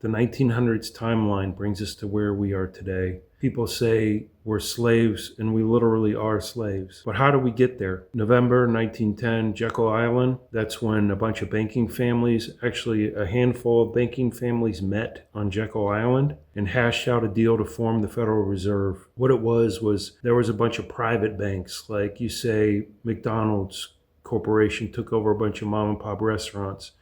The 1900s timeline brings us to where we are today. People say we're slaves, and we literally are slaves. But how do we get there? November 1910, Jekyll Island. That's when a bunch of banking families, actually a handful of banking families, met on Jekyll Island and hashed out a deal to form the Federal Reserve. What it was there was a bunch of private banks, like you say McDonald's Corporation took over a bunch of mom and pop restaurants.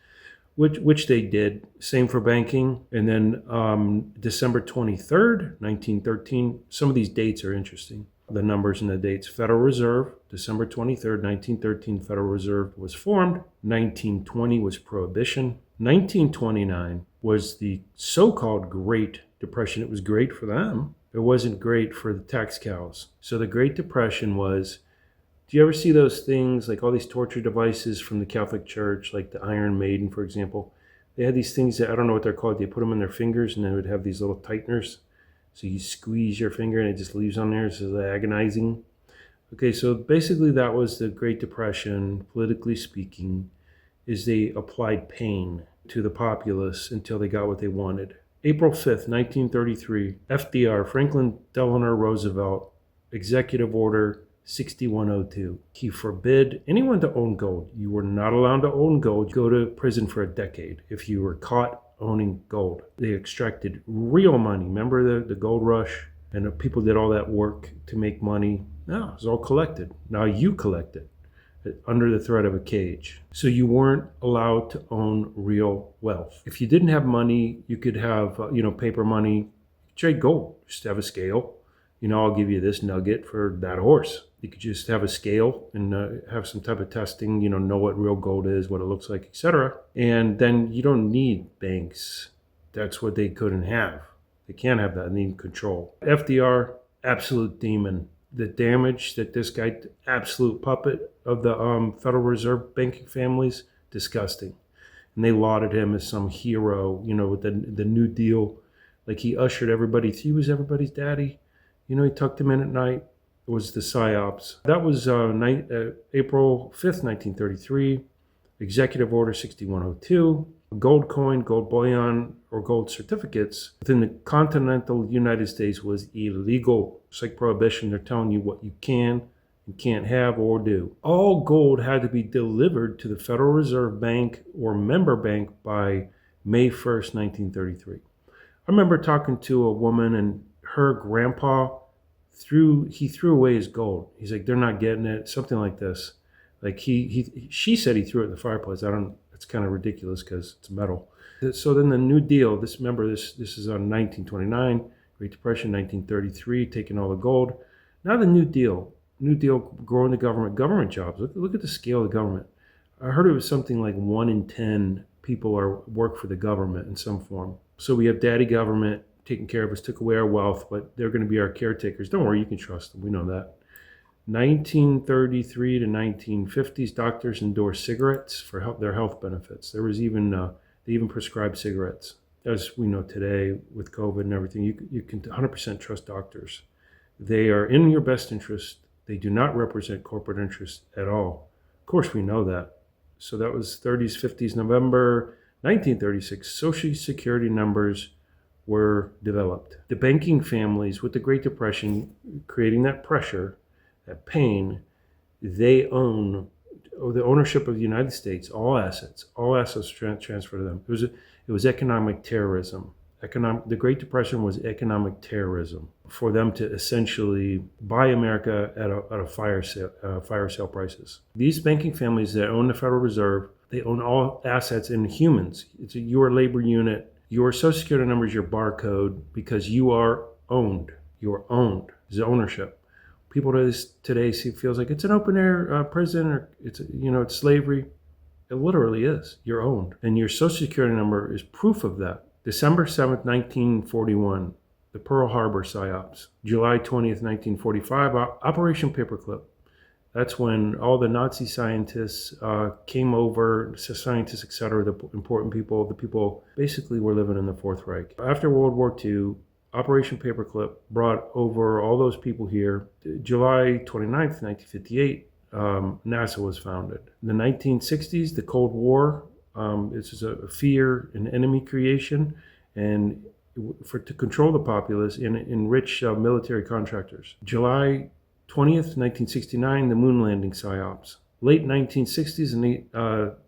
Which they did. Same for banking. And then December 23rd, 1913, some of these dates are interesting. The numbers and the dates. Federal Reserve, December 23rd, 1913, Federal Reserve was formed. 1920 was Prohibition. 1929 was the so-called Great Depression. It was great for them. It wasn't great for the tax cows. So the Great Depression was, do you ever see those things, like all these torture devices from the Catholic Church, like the Iron Maiden, for example? They had these things that, I don't know what they're called, they put them in their fingers and they would have these little tighteners. So you squeeze your finger and it just leaves on there. So it's agonizing. Okay, so basically that was the Great Depression, politically speaking, is they applied pain to the populace until they got what they wanted. April 5th, 1933, FDR, Franklin Delano Roosevelt, Executive Order 6102. He forbid anyone to own gold. You were not allowed to own gold. Go to prison for a decade if you were caught owning gold. They extracted real money. Remember the gold rush? And the people did all that work to make money. No, it was all collected. Now you collect it under the threat of a cage. So you weren't allowed to own real wealth. If you didn't have money, you could have paper money. Trade gold. Just have a scale. I'll give you this nugget for that horse. You could just have a scale and have some type of testing, know what real gold is, what it looks like, etc. And then you don't need banks. That's what they couldn't have. They can't have that. They need control. FDR, absolute demon. The damage that this guy, absolute puppet of the Federal Reserve banking families, disgusting. And they lauded him as some hero, with the New Deal. Like he ushered everybody. He was everybody's daddy. He tucked him in at night. It was the PSYOPs. That was April 5th, 1933. Executive Order 6102. Gold coin, gold bullion, or gold certificates within the continental United States was illegal. It's like Prohibition. They're telling you what you can and can't have or do. All gold had to be delivered to the Federal Reserve Bank or member bank by May 1st, 1933. I remember talking to a woman, and her grandpa threw away his gold. He's like, they're not getting it, something like this. Like she said he threw it in the fireplace. It's kind of ridiculous because it's metal. So then the New Deal, this is on 1929, Great Depression, 1933, taking all the gold. Now the New Deal growing the government jobs. Look at the scale of the government. I heard it was something like 1 in 10 people work for the government in some form. So we have daddy government taking care of us, took away our wealth, but they're going to be our caretakers. Don't worry, you can trust them. We know that. 1933 to 1950s, doctors endorsed cigarettes for their health benefits. There was even they even prescribed cigarettes. As we know today with COVID and everything, you can 100% trust doctors. They are in your best interest. They do not represent corporate interests at all. Of course, we know that. So that was 30s, 50s, November 1936. Social Security numbers were developed. The banking families with the Great Depression creating that pressure, that pain, they own the ownership of the United States, all assets transferred to them. It was economic terrorism. The Great Depression was economic terrorism for them to essentially buy America at a fire sale prices. These banking families that own the Federal Reserve, they own all assets in humans. It's your labor unit. Your Social Security number is your barcode because you are owned. You're owned. It's ownership. People today feels like it's an open air prison or it's slavery. It literally is. You're owned, and your Social Security number is proof of that. December 7th, 1941, the Pearl Harbor PSYOPs. July 20th, 1945, Operation Paperclip. That's when all the Nazi scientists came over, scientists, etc., the important people, the people basically were living in the Fourth Reich. After World War II, Operation Paperclip brought over all those people here. July 29th, 1958, NASA was founded. In the 1960s, the Cold War, this is a fear and enemy creation. and to control the populace and enrich military contractors. July 20th, 1969, the moon landing psyops. Late 1960s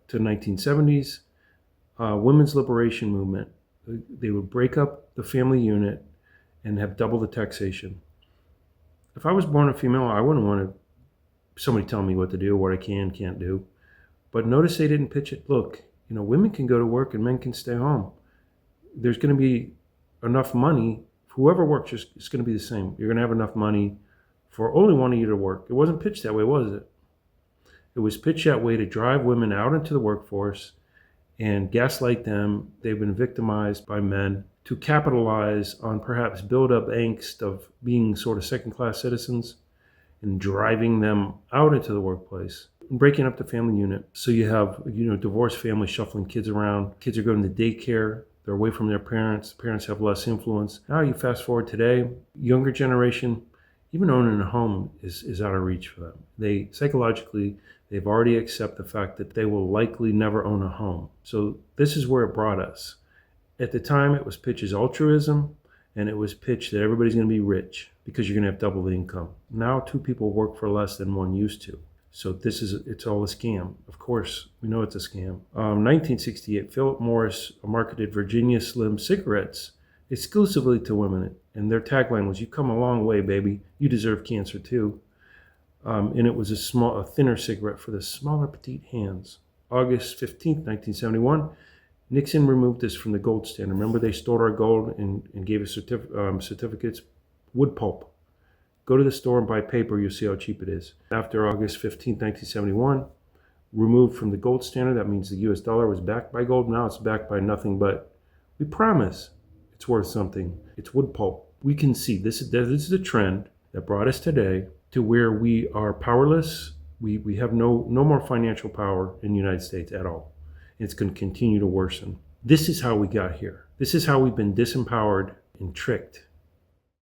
to 1970s, women's liberation movement. They would break up the family unit and have double the taxation. If I was born a female, I wouldn't want somebody telling me what to do, what I can't do. But notice they didn't pitch it. Look, women can go to work and men can stay home. There's going to be enough money. Whoever works, it's going to be the same. You're going to have enough money for only one of you to work. It wasn't pitched that way, was it? It was pitched that way to drive women out into the workforce and gaslight them. They've been victimized by men to capitalize on perhaps build up angst of being sort of second-class citizens and driving them out into the workplace and breaking up the family unit. So you have, divorced families shuffling kids around. Kids are going to daycare. They're away from their parents. Parents have less influence. Now you fast forward today, younger generation, even owning a home is out of reach for them. They've already accepted the fact that they will likely never own a home. So this is where it brought us. At the time, it was pitched as altruism, and it was pitched that everybody's going to be rich because you're going to have double the income. Now, two people work for less than one used to. So it's all a scam. Of course, we know it's a scam. 1968, Philip Morris marketed Virginia Slim cigarettes exclusively to women, and their tagline was, "You come a long way, baby. You deserve cancer too." And it was a thinner cigarette for the smaller, petite hands. August 15th, 1971, Nixon removed this from the gold standard. Remember, they stored our gold and gave us certificates, wood pulp. Go to the store and buy paper, you'll see how cheap it is. After August 15th, 1971, removed from the gold standard, that means the US dollar was backed by gold. Now it's backed by nothing but, we promise it's worth something. It's wood pulp. We can see this is the trend that brought us today to where we are powerless. We have no more financial power in the United States at all. It's going to continue to worsen. This is how we got here. This is how we've been disempowered and tricked